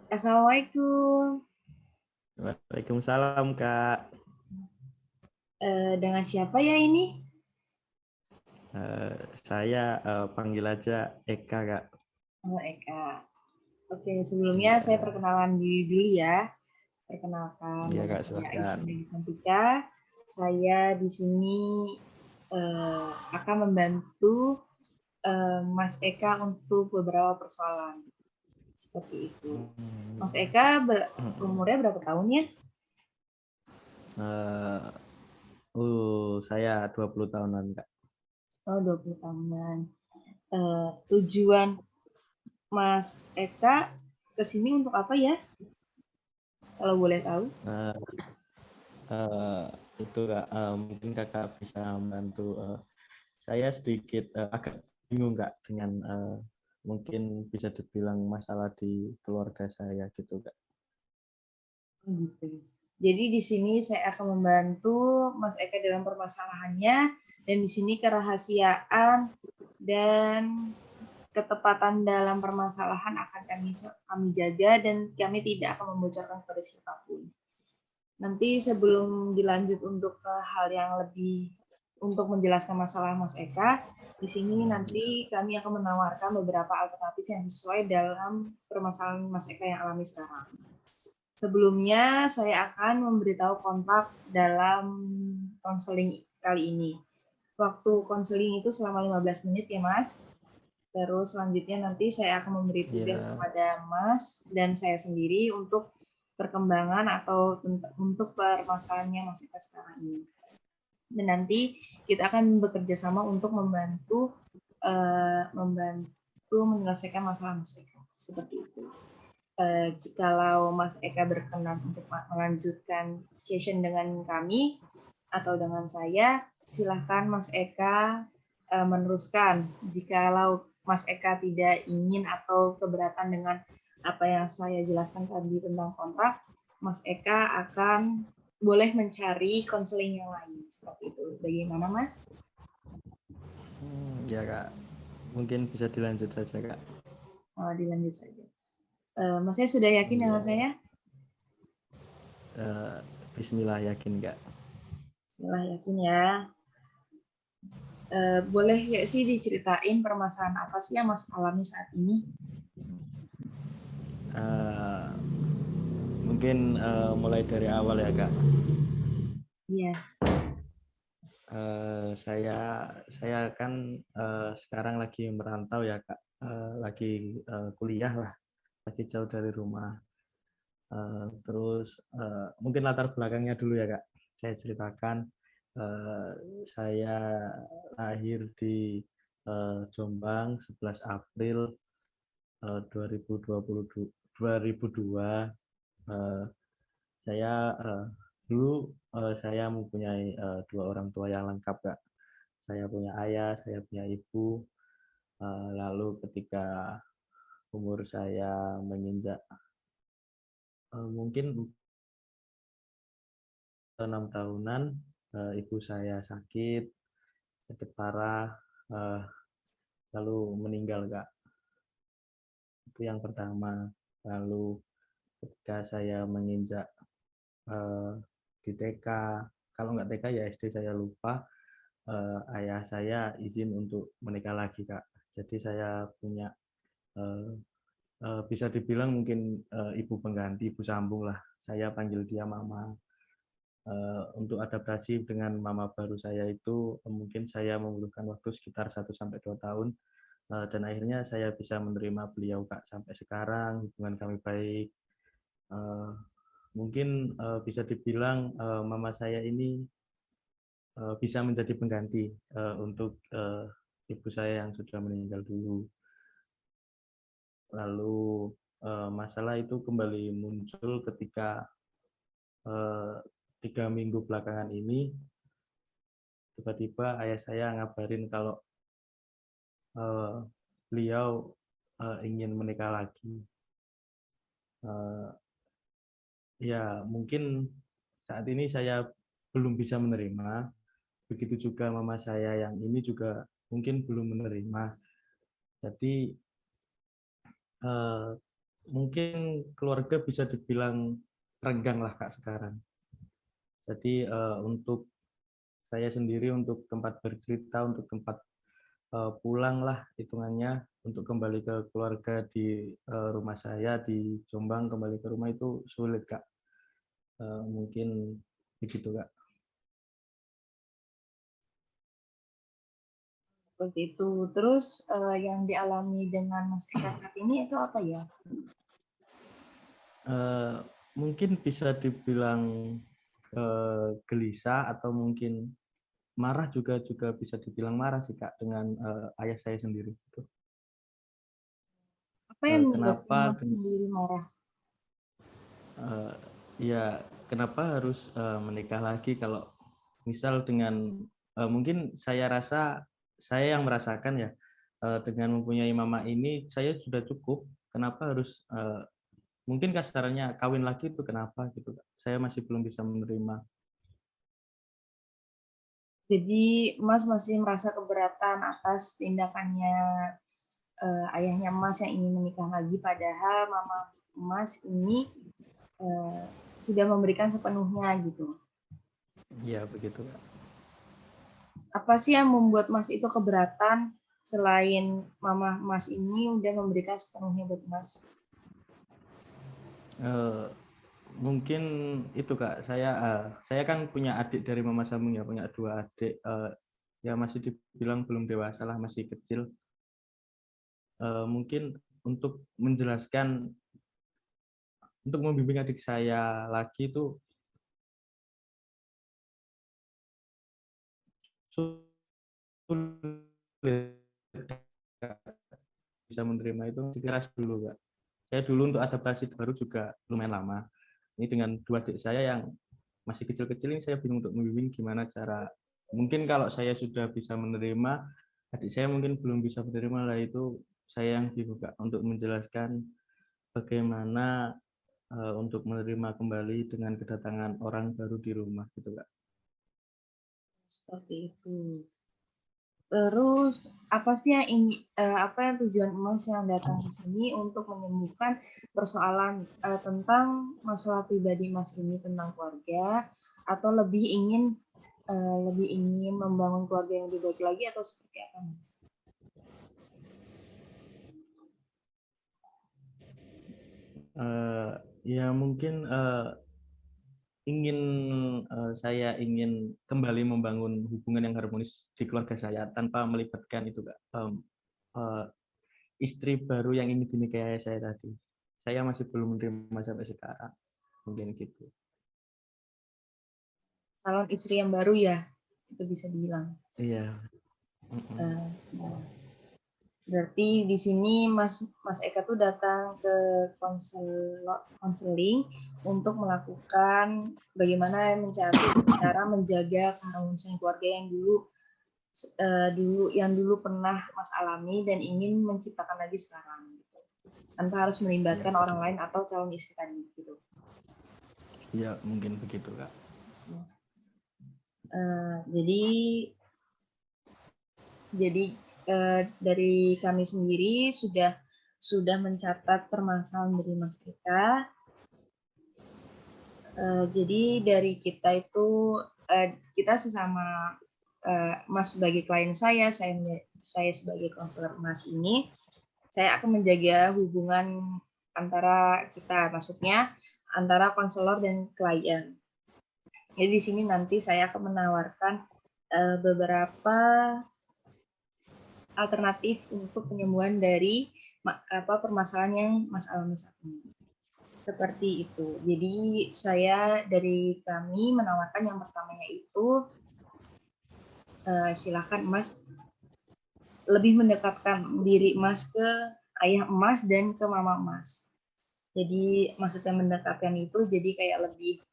Assalamualaikum. Waalaikumsalam, Kak. Dengan siapa ya ini? Saya panggil aja Eka, Kak. Oh, Eka. Oke, sebelumnya saya Iya, perkenalan diri dulu ya. Perkenalkan, iya nama Kak, saya silakan. Aisyah Dewi Santika. Saya di sini akan membantu Mas Eka untuk beberapa persoalan. Seperti itu. Mas Eka umurnya berapa tahun ya? Eh, saya 20 tahunan, Kak. Oh, 20 tahunan. Tujuan Mas Eka ke sini untuk apa ya? Kalau boleh tahu. Eh, eh, itu Kak, mungkin Kakak bisa membantu. Saya sedikit agak bingung, Kak, dengan mungkin bisa dibilang masalah di keluarga saya gitu, Kak. Gitu. Jadi di sini saya akan membantu Mas Eka dalam permasalahannya dan di sini kerahasiaan dan ketepatan dalam permasalahan akan kami jaga dan kami tidak akan membocorkan kepada siapapun. Nanti sebelum dilanjut untuk ke hal yang lebih untuk menjelaskan masalah Mas Eka, di sini nanti kami akan menawarkan beberapa alternatif yang sesuai dalam permasalahan Mas Eka yang alami sekarang. Sebelumnya, saya akan memberitahu kontak dalam konseling kali ini. Waktu konseling itu selama 15 menit ya, Mas. Terus selanjutnya nanti saya akan memberi tugas Iya, kepada Mas dan saya sendiri untuk perkembangan atau untuk permasalahannya Mas Eka sekarang ini. Dan nanti kita akan bekerja sama untuk membantu menyelesaikan masalah Mas Eka. Seperti itu. Jikalau Mas Eka berkenan untuk melanjutkan session dengan kami atau dengan saya, silahkan Mas Eka meneruskan. Jikalau Mas Eka tidak ingin atau keberatan dengan apa yang saya jelaskan tadi tentang kontrak, Mas Eka akan boleh mencari konseling yang lain. Seperti itu. Bagaimana, Mas? ya Kak. Mungkin bisa dilanjut saja, Kak. Dilanjut saja. Mas saya sudah yakin dengan Iya. saya? Eh, Bismillah, yakin, Kak. Sudah yakin ya. Boleh ya sih diceritain permasalahan apa sih yang Mas alami saat ini? Eh, Mungkin mulai dari awal ya, Kak. Iya. Saya kan sekarang lagi merantau ya, Kak. Lagi kuliah lah, lagi jauh dari rumah. Terus mungkin latar belakangnya dulu ya, Kak. Saya ceritakan. eh, saya lahir di Jombang 11 April 2002. Eh, saya dulu saya mempunyai dua orang tua yang lengkap, Kak. Saya punya ayah, saya punya ibu. Lalu ketika umur saya menginjak mungkin 6 tahunan, ibu saya sakit parah, eh, lalu meninggal, Kak. Itu yang pertama. Lalu ketika saya menginjak di TK, kalau nggak TK ya SD, saya lupa, ayah saya izin untuk menikah lagi, Kak. Jadi saya punya bisa dibilang mungkin ibu pengganti, ibu sambung lah. Saya panggil dia mama. Untuk adaptasi dengan mama baru saya itu mungkin saya memerlukan waktu sekitar 1 sampai 2 tahun, dan akhirnya saya bisa menerima beliau, Kak, sampai sekarang hubungan kami baik. Mungkin bisa dibilang mama saya ini bisa menjadi pengganti untuk ibu saya yang sudah meninggal dulu. Lalu masalah itu kembali muncul ketika 3 minggu belakangan ini tiba-tiba ayah saya ngabarin kalau beliau ingin menikah lagi. Ya mungkin saat ini saya belum bisa menerima, begitu juga mama saya yang ini juga mungkin belum menerima. Jadi mungkin keluarga bisa dibilang renggang lah Kak sekarang. Jadi untuk saya sendiri, untuk tempat bercerita, untuk tempat pulang lah hitungannya, untuk kembali ke keluarga di rumah saya di Jombang, kembali ke rumah itu sulit Kak. Mungkin begitu Kak. Seperti itu. Terus yang dialami dengan Mas Eka saat ini itu apa ya? Mungkin bisa dibilang gelisah atau mungkin marah, juga bisa dibilang marah sih Kak dengan ayah saya sendiri. Apa yang menyebabkan Kenapa? Mas sendiri marah? Ya kenapa harus menikah lagi kalau misal dengan mungkin saya rasa saya yang merasakan ya, dengan mempunyai mama ini saya sudah cukup. Kenapa harus mungkin kasarannya kawin lagi itu kenapa gitu Kak? Saya masih belum bisa menerima. Jadi Mas masih merasa keberatan atas tindakannya ayahnya Mas yang ingin menikah lagi, padahal mama Mas ini sudah memberikan sepenuhnya gitu. Iya begitu Kak. Apa sih yang membuat Mas itu keberatan selain mama Mas ini udah memberikan sepenuhnya buat Mas? Mungkin itu Kak, saya kan punya adik dari mama sambung ya, punya 2 adik, ya masih dibilang belum dewasa lah, masih kecil. Mungkin untuk menjelaskan, untuk membimbing adik saya lagi itu sulit bisa menerima itu keras dulu Kak. Saya dulu untuk adaptasi baru juga lumayan lama. Ini dengan 2 adik saya yang masih kecil-kecil ini saya bingung untuk membimbing gimana cara, mungkin kalau saya sudah bisa menerima, adik saya mungkin belum bisa menerima lah, itu saya yang bingung Kak untuk menjelaskan bagaimana untuk menerima kembali dengan kedatangan orang baru di rumah gitu Kak. Seperti itu. Terus apa sih yang ingin apa yang tujuan Mas yang datang ke sini untuk menyembuhkan persoalan tentang masalah pribadi Mas ini tentang keluarga, atau lebih ingin membangun keluarga yang lebih baik lagi, atau seperti apa Mas? Ya mungkin saya ingin kembali membangun hubungan yang harmonis di keluarga saya tanpa melibatkan itu Kak, uh, istri baru yang ingin dinikahi saya tadi. Saya masih belum menerima sampai sekarang, mungkin gitu. Calon istri yang baru ya, itu bisa dibilang. Iya. Nah, berarti di sini Mas Eka tuh datang ke konseling untuk melakukan bagaimana cara menjaga keharmonisan keluarga yang dulu pernah Mas alami dan ingin menciptakan lagi sekarang, gitu. Tanpa harus Iya melibatkan orang begitu. lain atau calon istri tadi gitu. Iya mungkin begitu Kak. Jadi dari kami sendiri sudah mencatat permasalahan dari Mas Eka. Jadi dari kita itu kita sesama Mas sebagai klien saya sebagai konselor Mas ini, saya akan menjaga hubungan antara kita, maksudnya antara konselor dan klien. Jadi di sini nanti saya akan menawarkan beberapa alternatif untuk penyembuhan dari permasalahan yang Mas alami saat ini. Seperti itu. Jadi dari kami menawarkan yang pertamanya itu silakan Mas lebih mendekatkan diri Mas ke ayah Mas dan ke mama Mas. Jadi maksudnya mendekatkan itu jadi kayak lebih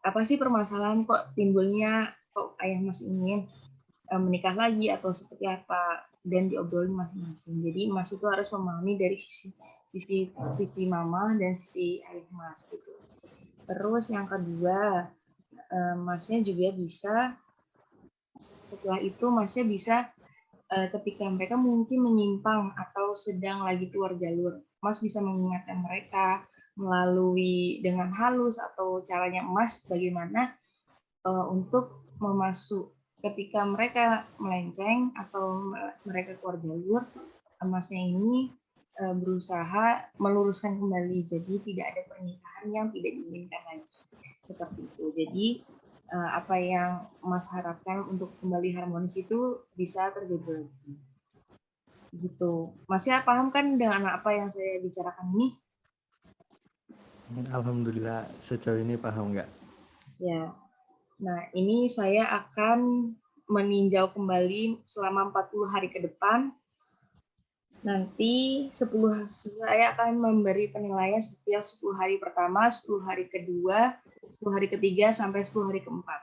apa sih permasalahan kok timbulnya, kok ayah Mas ingin menikah lagi atau seperti apa, dan diobrolin masing-masing. Jadi Mas itu harus memahami dari sisi mama dan sisi ayah Mas gitu. Terus yang kedua, Masnya juga bisa setelah itu Masnya bisa ketika mereka mungkin menyimpang atau sedang lagi keluar jalur, Mas bisa mengingatkan mereka melalui dengan halus atau caranya Mas bagaimana untuk ketika mereka melenceng atau mereka keluar jalur, Masnya ini berusaha meluruskan kembali, jadi tidak ada pernikahan yang tidak diinginkan lagi seperti itu. Jadi apa yang Mas harapkan untuk kembali harmonis itu bisa terjadi lagi. Gitu. Masnya paham kan dengan apa yang saya bicarakan ini? Alhamdulillah sejauh ini paham nggak? Ya. Nah, ini saya akan meninjau kembali selama 40 hari ke depan. Nanti saya akan memberi penilaian setiap 10 hari pertama, 10 hari kedua, 10 hari ketiga, sampai 10 hari keempat.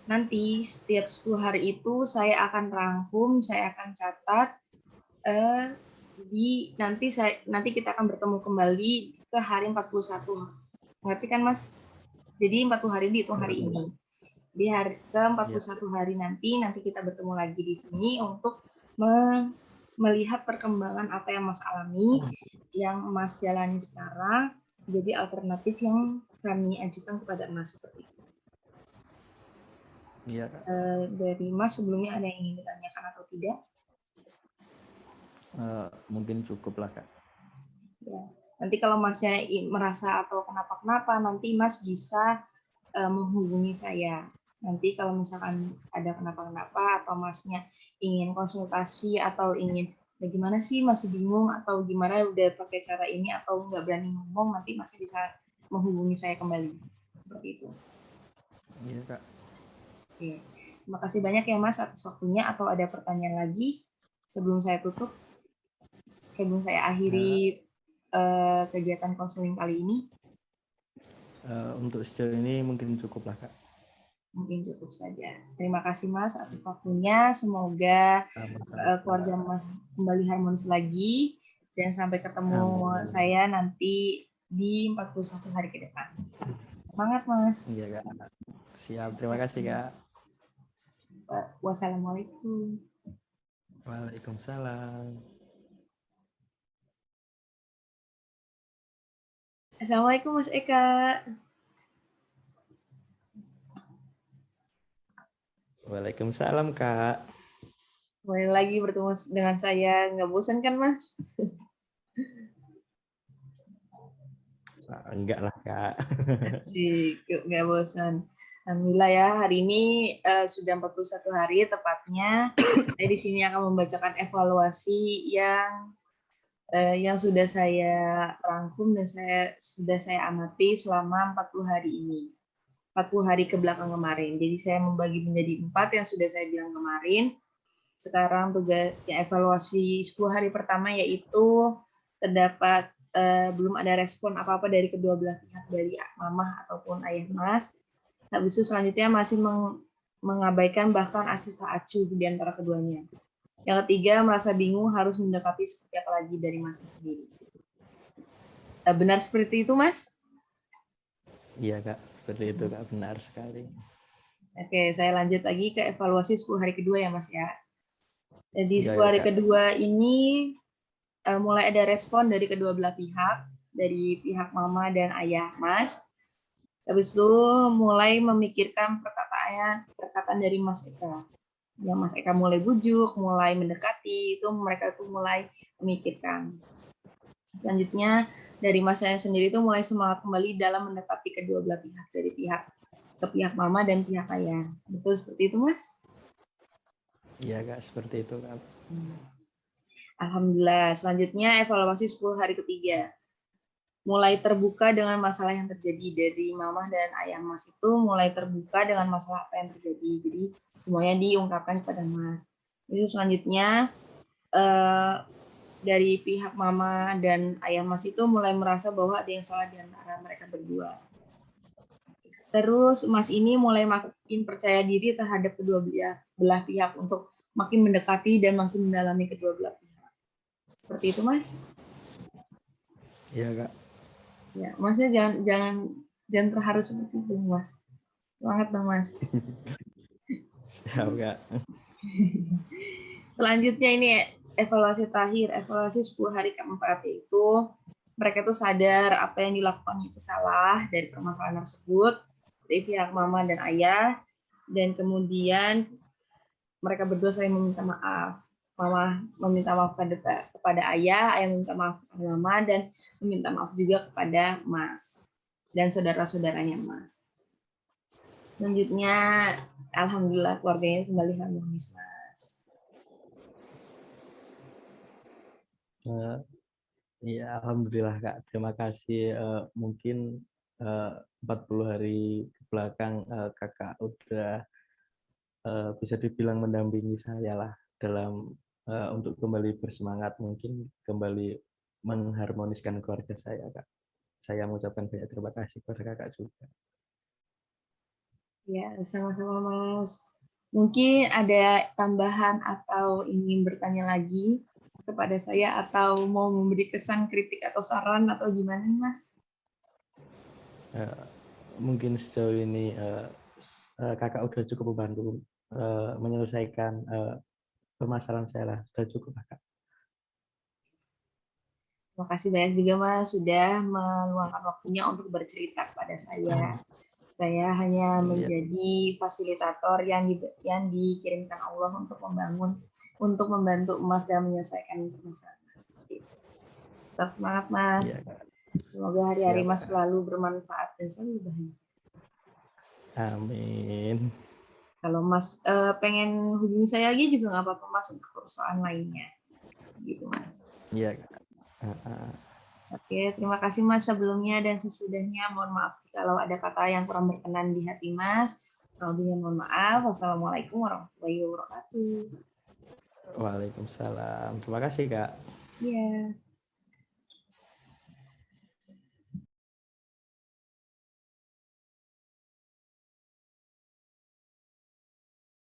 Nanti setiap 10 hari itu saya akan rangkum, saya akan catat, nanti kita akan bertemu kembali ke hari 41. Ngerti kan, Mas? Jadi 40 hari dihitung hari ini. Di hari ke-41 hari nanti kita bertemu lagi di sini untuk melihat perkembangan apa yang Mas alami, yang Mas jalani sekarang, jadi alternatif yang kami ajukan kepada Mas seperti itu. Iya, Kak. Dari Mas sebelumnya ada yang ingin ditanyakan atau tidak? Mungkin cukup lah, Kak. Ya. Nanti kalau Masnya merasa atau kenapa-kenapa, nanti Mas bisa menghubungi saya. Nanti kalau misalkan ada kenapa-kenapa atau Masnya ingin konsultasi atau ingin bagaimana sih masih bingung atau gimana udah pakai cara ini atau nggak berani ngomong, nanti Masnya bisa menghubungi saya kembali. Seperti itu. Iya, Kak. Oke. Terima kasih banyak ya Mas atas waktunya. Atau ada pertanyaan lagi sebelum saya tutup? Sebelum saya akhiri kegiatan konseling kali ini? Untuk sejauh ini mungkin cukup lah, Kak. Mungkin cukup saja. Terima kasih Mas atas waktunya. Semoga keluarga Mas kembali harmonis lagi dan sampai ketemu saya nanti di 41 hari ke depan. Semangat Mas. Iya, Kak. Siap. Terima kasih, Kak. Wassalamualaikum. Waalaikumsalam. Assalamualaikum Mas Eka. Waalaikumsalam, Kak. Kembali lagi bertemu dengan saya. Nggak bosan kan, Mas? Enggak lah, Kak. Asik, nggak bosan. Alhamdulillah ya, hari ini sudah 41 hari tepatnya. Saya di sini akan membacakan evaluasi yang sudah saya rangkum dan sudah saya amati selama 40 hari ini. 40 hari ke belakang kemarin. Jadi saya membagi menjadi 4 yang sudah saya bilang kemarin. Sekarang tugas evaluasi 10 hari pertama yaitu terdapat belum ada respon apa-apa dari kedua belah pihak, dari mamah ataupun ayah Mas. Habis itu selanjutnya masih mengabaikan bahkan acuh tak acuh di antara keduanya. Yang ketiga, merasa bingung harus mendekati seperti apa lagi dari Mas sendiri. Benar seperti itu, Mas? Iya, Kak. Seperti itu, Kak. Benar sekali. Oke, saya lanjut lagi ke evaluasi 10 hari kedua ya, Mas ya. Jadi 10 hari Kak. kedua ini mulai ada respon dari kedua belah pihak, dari pihak mama dan ayah Mas. Habis itu mulai memikirkan perkataan dari Mas Eka. Yang Mas Eka mulai bujuk, mulai mendekati, itu mereka tuh mulai memikirkan. Selanjutnya dari Mas saya sendiri itu mulai semangat kembali dalam mendekati kedua belah pihak, dari pihak mama dan pihak ayah. Betul seperti itu, Mas? Iya, Kak, seperti itu, Kak. Alhamdulillah. Selanjutnya evaluasi 10 hari ketiga. Mulai terbuka dengan masalah yang terjadi dari mamah dan ayah Mas itu mulai terbuka dengan masalah apa yang terjadi. Jadi semuanya diungkapkan kepada Mas. Itu selanjutnya dari pihak mama dan ayah Mas itu mulai merasa bahwa ada yang salah di antara mereka berdua. Terus Mas ini mulai makin percaya diri terhadap kedua belah pihak untuk makin mendekati dan makin mendalami kedua belah pihak. Seperti itu, Mas? Iya, Kak. Ya, Masnya jangan terharu seperti itu, Mas. Semangat dong, Mas. Siap, Kak. Selanjutnya ini evaluasi terakhir, evaluasi 10 hari keempat, itu mereka tuh sadar apa yang dilakukan itu salah dari permasalahan tersebut dari pihak mama dan ayah, dan kemudian mereka berdua saling meminta maaf. Mama meminta maaf kepada ayah meminta maaf kepada mama, dan meminta maaf juga kepada Mas dan saudara-saudaranya Mas. Selanjutnya, alhamdulillah keluarganya kembali harmonis, Mas. Iya, alhamdulillah Kak. Terima kasih. Mungkin 40 hari ke belakang Kakak udah bisa dibilang mendampingi saya lah dalam untuk kembali bersemangat, mungkin kembali mengharmoniskan keluarga saya, Kak. Saya mengucapkan banyak terima kasih kepada Kakak juga. Ya, sama-sama Mas. Mungkin ada tambahan atau ingin bertanya lagi kepada saya, atau mau memberi kesan, kritik, atau saran, atau gimana nih Mas? Mungkin sejauh ini Kakak udah cukup membantu menyelesaikan permasalahan saya lah. Sudah cukup, Kakak. Terima kasih banyak juga Mas sudah meluangkan waktunya untuk bercerita kepada saya. Saya hanya Iya, menjadi fasilitator yang dikirimkan Allah untuk membantu Mas dalam menyelesaikan permasalahan Mas. Tetap semangat Mas. iya, Kak. Semoga hari-hari Siap, Mas Kak. selalu bermanfaat dan selalu bahagia. Amin. Kalau Mas pengen hubungi saya lagi juga nggak apa-apa Mas, untuk persoalan lainnya. Gitu Mas. Iya, Kak. Oke, terima kasih Mas sebelumnya dan sesudahnya. Mohon maaf kalau ada kata yang kurang berkenan di hati Mas. Lebihnya mohon maaf. Wassalamualaikum warahmatullahi wabarakatuh. Waalaikumsalam. Terima kasih, Kak. Iya.